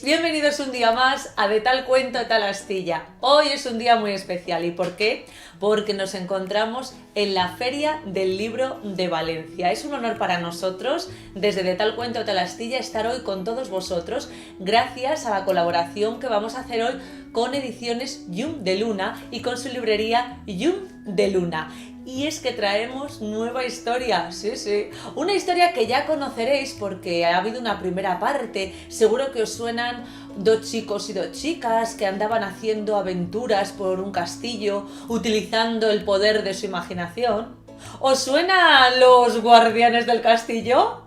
Bienvenidos un día más a De Tal Cuento Tal Astilla. Hoy es un día muy especial. ¿Y por qué? Porque nos encontramos en la Feria del Libro de Valencia. Es un honor para nosotros, desde De Tal Cuento Tal Astilla, estar hoy con todos vosotros, gracias a la colaboración que vamos a hacer hoy con Ediciones Llum de Luna y con su librería Llum de Luna. Y es que traemos nueva historia, sí, una historia que ya conoceréis porque ha habido una primera parte. Seguro que os suenan dos chicos y dos chicas que andaban haciendo aventuras por un castillo utilizando el poder de su imaginación. ¿Os suenan los guardianes del castillo?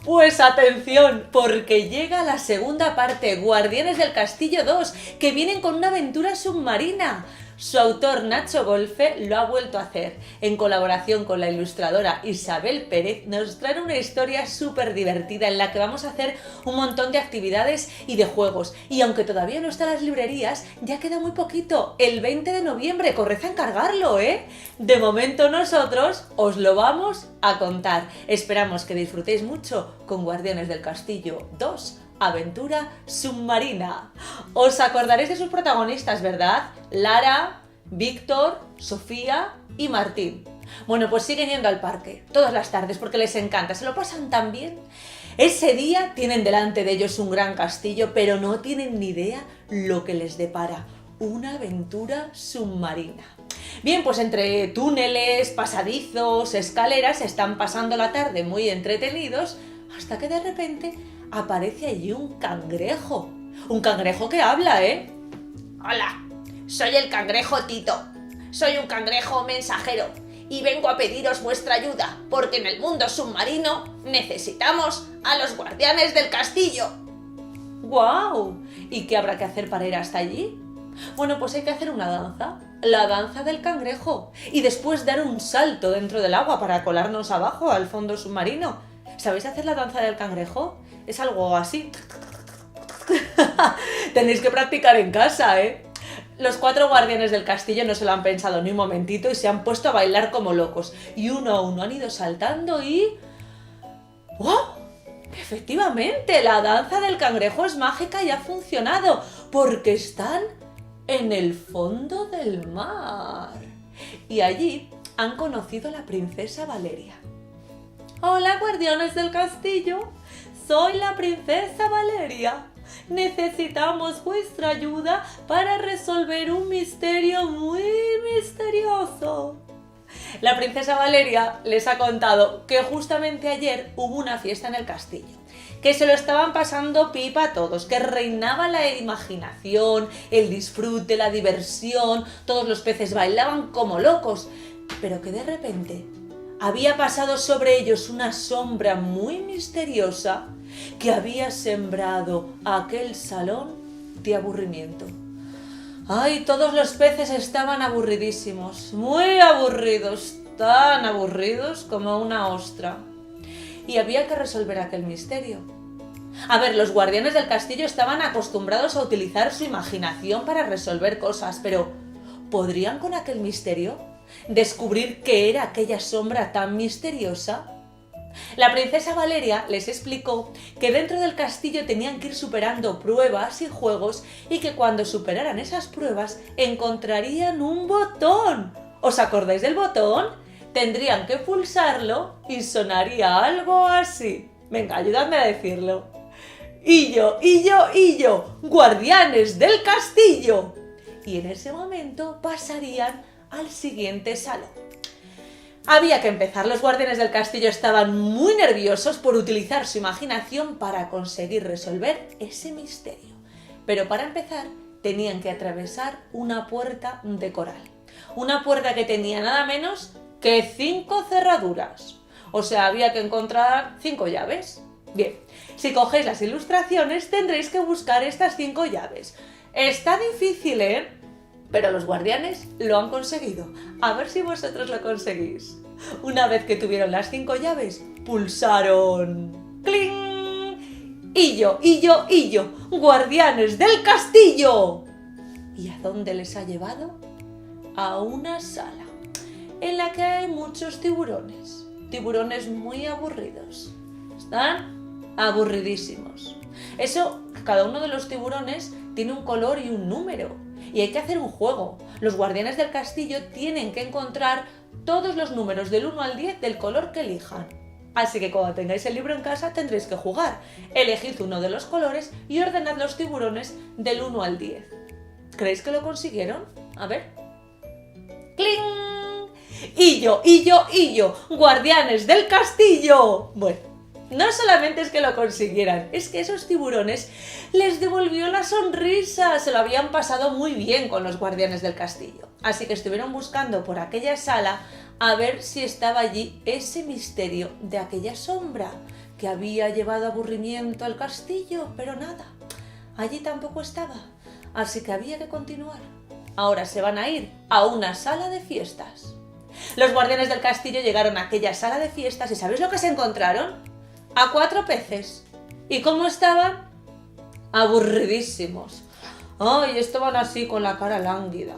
Pues atención, porque llega la segunda parte, Guardianes del Castillo 2, que vienen con una aventura submarina. Su autor, Nacho Golfe, lo ha vuelto a hacer. En colaboración con la ilustradora Isabel Pérez, nos trae una historia súper divertida en la que vamos a hacer un montón de actividades y de juegos. Y aunque todavía no está en las librerías, ya queda muy poquito, el 20 de noviembre, corred a encargarlo, ¿eh? De momento nosotros os lo vamos a contar. Esperamos que disfrutéis mucho con Guardianes del Castillo 2. Aventura submarina. Os acordaréis de sus protagonistas, ¿verdad? Lara, Víctor, Sofía y Martín. Bueno, pues siguen yendo al parque todas las tardes porque les encanta, se lo pasan tan bien. Ese día tienen delante de ellos un gran castillo, pero no tienen ni idea lo que les depara. Una aventura submarina. Bien, pues entre túneles, pasadizos, escaleras, están pasando la tarde muy entretenidos, hasta que de repente aparece allí un cangrejo. Un cangrejo que habla, ¿eh? Hola, soy el cangrejo Tito. Soy un cangrejo mensajero y vengo a pediros vuestra ayuda porque en el mundo submarino necesitamos a los guardianes del castillo. ¡Guau! ¿Y qué habrá que hacer para ir hasta allí? Bueno, pues hay que hacer una danza, la danza del cangrejo, y después dar un salto dentro del agua para colarnos abajo al fondo submarino. ¿Sabéis hacer la danza del cangrejo? Es algo así. Tenéis que practicar en casa, ¿eh? Los 4 guardianes del castillo no se lo han pensado ni un momentito y se han puesto a bailar como locos. Y uno a uno han ido saltando y... ¡wow! Efectivamente, la danza del cangrejo es mágica y ha funcionado, porque están en el fondo del mar. Y allí han conocido a la princesa Valeria. Hola, guardianes del castillo. Soy la princesa Valeria. Necesitamos vuestra ayuda para resolver un misterio muy misterioso. La princesa Valeria les ha contado que justamente ayer hubo una fiesta en el castillo, que se lo estaban pasando pipa a todos, que reinaba la imaginación, el disfrute, la diversión, todos los peces bailaban como locos, pero que de repente había pasado sobre ellos una sombra muy misteriosa que había sembrado aquel salón de aburrimiento. ¡Ay! Todos los peces estaban aburridísimos, muy aburridos, tan aburridos como una ostra. Y había que resolver aquel misterio. A ver, los guardianes del castillo estaban acostumbrados a utilizar su imaginación para resolver cosas, pero ¿podrían con aquel misterio descubrir qué era aquella sombra tan misteriosa? La princesa Valeria les explicó que dentro del castillo tenían que ir superando pruebas y juegos y que cuando superaran esas pruebas encontrarían un botón. ¿Os acordáis del botón? Tendrían que pulsarlo y sonaría algo así. Venga, ayudadme a decirlo. Y yo, guardianes del castillo. Y en ese momento pasarían al siguiente salón. Había que empezar. Los guardianes del castillo estaban muy nerviosos por utilizar su imaginación para conseguir resolver ese misterio. Pero para empezar tenían que atravesar una puerta de coral. Una puerta que tenía nada menos que 5 cerraduras. O sea, había que encontrar 5 llaves. Bien, si cogéis las ilustraciones tendréis que buscar estas 5 llaves. Está difícil, ¿eh? Pero los guardianes lo han conseguido. A ver si vosotros lo conseguís. Una vez que tuvieron las 5 llaves, pulsaron... ¡cling! Y yo, guardianes del castillo. ¿Y a dónde les ha llevado? A una sala en la que hay muchos tiburones. Tiburones muy aburridos. Están aburridísimos. Eso, cada uno de los tiburones tiene un color y un número. Y hay que hacer un juego. Los guardianes del castillo tienen que encontrar todos los números del 1 al 10 del color que elijan. Así que cuando tengáis el libro en casa tendréis que jugar. Elegid uno de los colores y ordenad los tiburones del 1 al 10. ¿Creéis que lo consiguieron? A ver. ¡Cling! ¡Hillo! ¡Guardianes del castillo! Bueno, no solamente es que lo consiguieran, es que esos tiburones les devolvió la sonrisa. Se lo habían pasado muy bien con los guardianes del castillo. Así que estuvieron buscando por aquella sala a ver si estaba allí ese misterio de aquella sombra que había llevado aburrimiento al castillo, pero nada, allí tampoco estaba. Así que había que continuar. Ahora se van a ir a una sala de fiestas. Los guardianes del castillo llegaron a aquella sala de fiestas y ¿sabéis lo que se encontraron? A 4 peces. ¿Y cómo estaban? Aburridísimos. Ay, estaban así con la cara lánguida.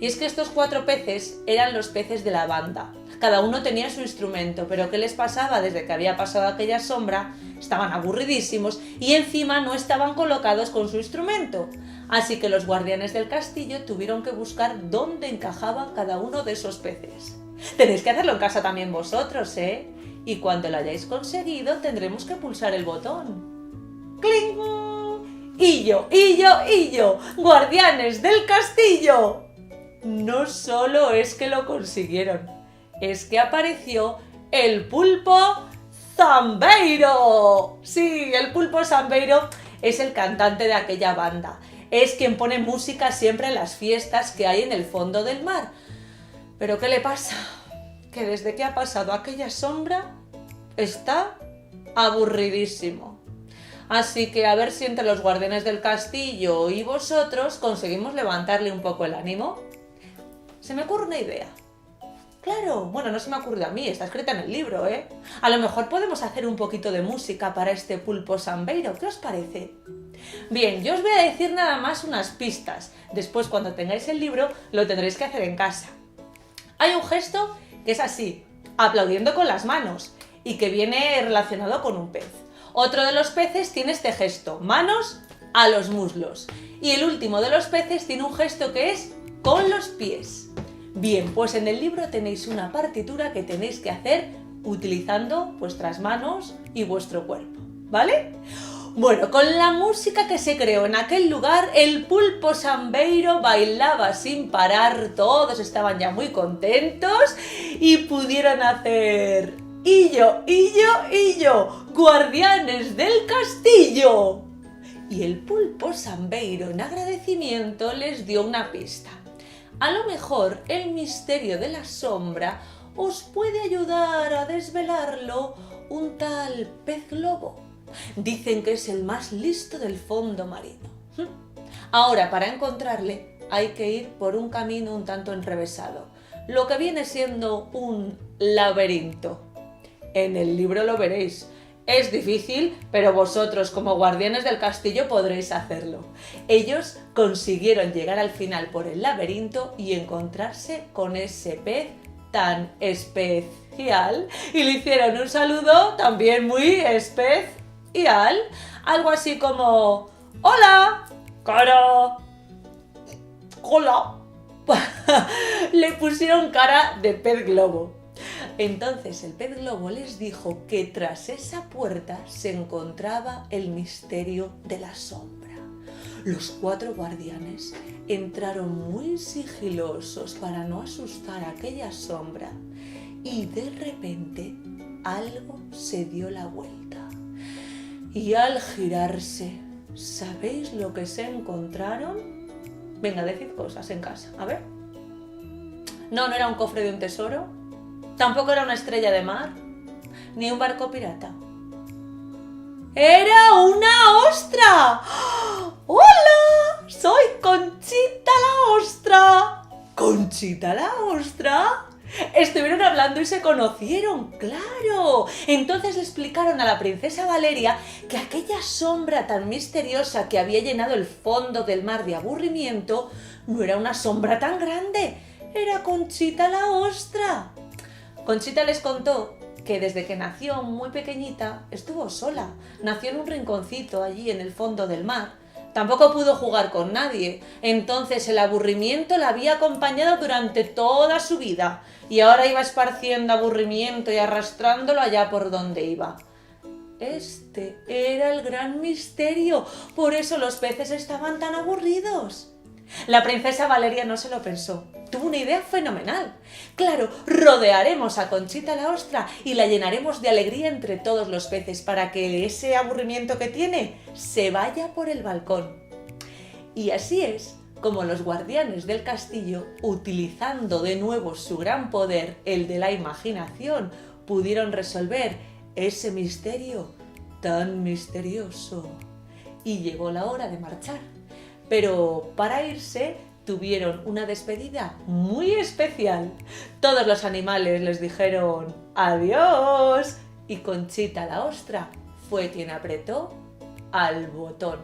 Y es que estos 4 peces eran los peces de la banda. Cada uno tenía su instrumento, pero ¿qué les pasaba? Desde que había pasado aquella sombra, estaban aburridísimos y encima no estaban colocados con su instrumento. Así que los guardianes del castillo tuvieron que buscar dónde encajaba cada uno de esos peces. Tenéis que hacerlo en casa también vosotros, ¿eh? Y cuando lo hayáis conseguido tendremos que pulsar el botón. ¡Cling! ¡Hillo! ¡Guardianes del castillo! No solo es que lo consiguieron, es que apareció el pulpo Zambeiro. Sí, el pulpo Zambeiro es el cantante de aquella banda. Es quien pone música siempre en las fiestas que hay en el fondo del mar. ¿Pero qué le pasa? Que desde que ha pasado aquella sombra está aburridísimo. Así que a ver si entre los guardianes del castillo y vosotros conseguimos levantarle un poco el ánimo. Se me ocurre una idea. Claro, bueno, no se me ha ocurrido a mí, está escrita en el libro, ¿eh? A lo mejor podemos hacer un poquito de música para este pulpo Zambeiro, ¿qué os parece? Bien, yo os voy a decir nada más unas pistas. Después, cuando tengáis el libro, lo tendréis que hacer en casa. Hay un gesto que es así, aplaudiendo con las manos, y que viene relacionado con un pez. Otro de los peces tiene este gesto, manos a los muslos. Y el último de los peces tiene un gesto que es con los pies. Bien, pues en el libro tenéis una partitura que tenéis que hacer utilizando vuestras manos y vuestro cuerpo, ¿vale? Bueno, con la música que se creó en aquel lugar, el pulpo Zambeiro bailaba sin parar, todos estaban ya muy contentos y pudieron hacer ¡Hillo! ¡Guardianes del castillo! Y el pulpo Zambeiro, en agradecimiento, les dio una pista. A lo mejor el misterio de la sombra os puede ayudar a desvelarlo un tal pez globo. Dicen que es el más listo del fondo marino. Ahora, para encontrarle, hay que ir por un camino un tanto enrevesado, lo que viene siendo un laberinto. En el libro lo veréis. Es difícil, pero vosotros como guardianes del castillo podréis hacerlo. Ellos consiguieron llegar al final por el laberinto y encontrarse con ese pez tan especial y le hicieron un saludo también muy especial, algo así como ¡Hola! ¡Cara! ¡Hola! Le pusieron cara de pez globo. Entonces el pez globo les dijo que tras esa puerta se encontraba el misterio de la sombra. Los 4 guardianes entraron muy sigilosos para no asustar a aquella sombra y de repente algo se dio la vuelta. Y al girarse, ¿sabéis lo que se encontraron? Venga, decid cosas en casa, a ver. No era un cofre de un tesoro. Tampoco era una estrella de mar, ni un barco pirata. ¡Era una ostra! ¡Hola! ¡Soy Conchita la ostra! ¿Conchita la ostra? Estuvieron hablando y se conocieron, ¡claro! Entonces le explicaron a la princesa Valeria que aquella sombra tan misteriosa que había llenado el fondo del mar de aburrimiento no era una sombra tan grande, era Conchita la ostra. Conchita les contó que desde que nació muy pequeñita estuvo sola. Nació en un rinconcito allí en el fondo del mar. Tampoco pudo jugar con nadie, entonces el aburrimiento la había acompañado durante toda su vida y ahora iba esparciendo aburrimiento y arrastrándolo allá por donde iba. Este era el gran misterio, por eso los peces estaban tan aburridos. La princesa Valeria no se lo pensó, tuvo una idea fenomenal. Claro, rodearemos a Conchita la ostra y la llenaremos de alegría entre todos los peces para que ese aburrimiento que tiene se vaya por el balcón. Y así es como los guardianes del castillo, utilizando de nuevo su gran poder, el de la imaginación, pudieron resolver ese misterio tan misterioso. Y llegó la hora de marchar. Pero para irse tuvieron una despedida muy especial. Todos los animales les dijeron adiós y Conchita la ostra fue quien apretó al botón.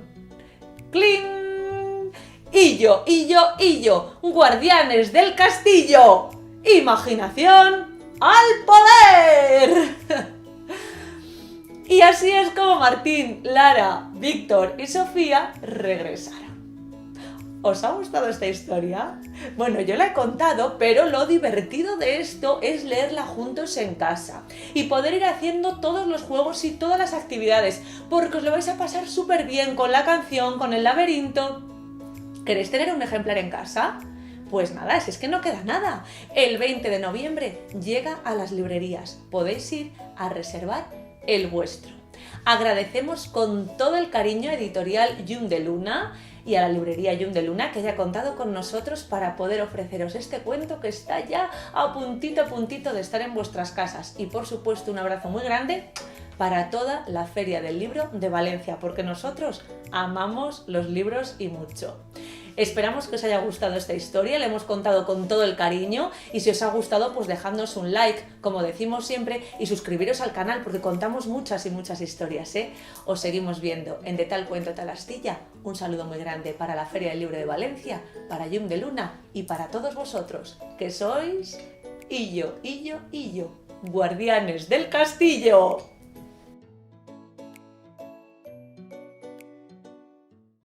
¡Cling! Y yo, guardianes del castillo, imaginación al poder. Y así es como Martín, Lara, Víctor y Sofía regresaron. ¿Os ha gustado esta historia? Bueno, yo la he contado, pero lo divertido de esto es leerla juntos en casa y poder ir haciendo todos los juegos y todas las actividades, porque os lo vais a pasar súper bien con la canción, con el laberinto. ¿Queréis tener un ejemplar en casa? Pues nada, es que no queda nada. El 20 de noviembre llega a las librerías. Podéis ir a reservar el vuestro. Agradecemos con todo el cariño a Editorial Llum de Luna y a la librería Llum de Luna que haya contado con nosotros para poder ofreceros este cuento que está ya a puntito de estar en vuestras casas. Y por supuesto un abrazo muy grande para toda la Feria del Libro de Valencia, porque nosotros amamos los libros y mucho. Esperamos que os haya gustado esta historia, la hemos contado con todo el cariño y si os ha gustado pues dejadnos un like, como decimos siempre, y suscribiros al canal porque contamos muchas y muchas historias, ¿eh? Os seguimos viendo en De Tal Cuento Tal Astilla. Un saludo muy grande para la Feria del Libro de Valencia, para Llum de Luna y para todos vosotros, que sois Illo, guardianes del castillo.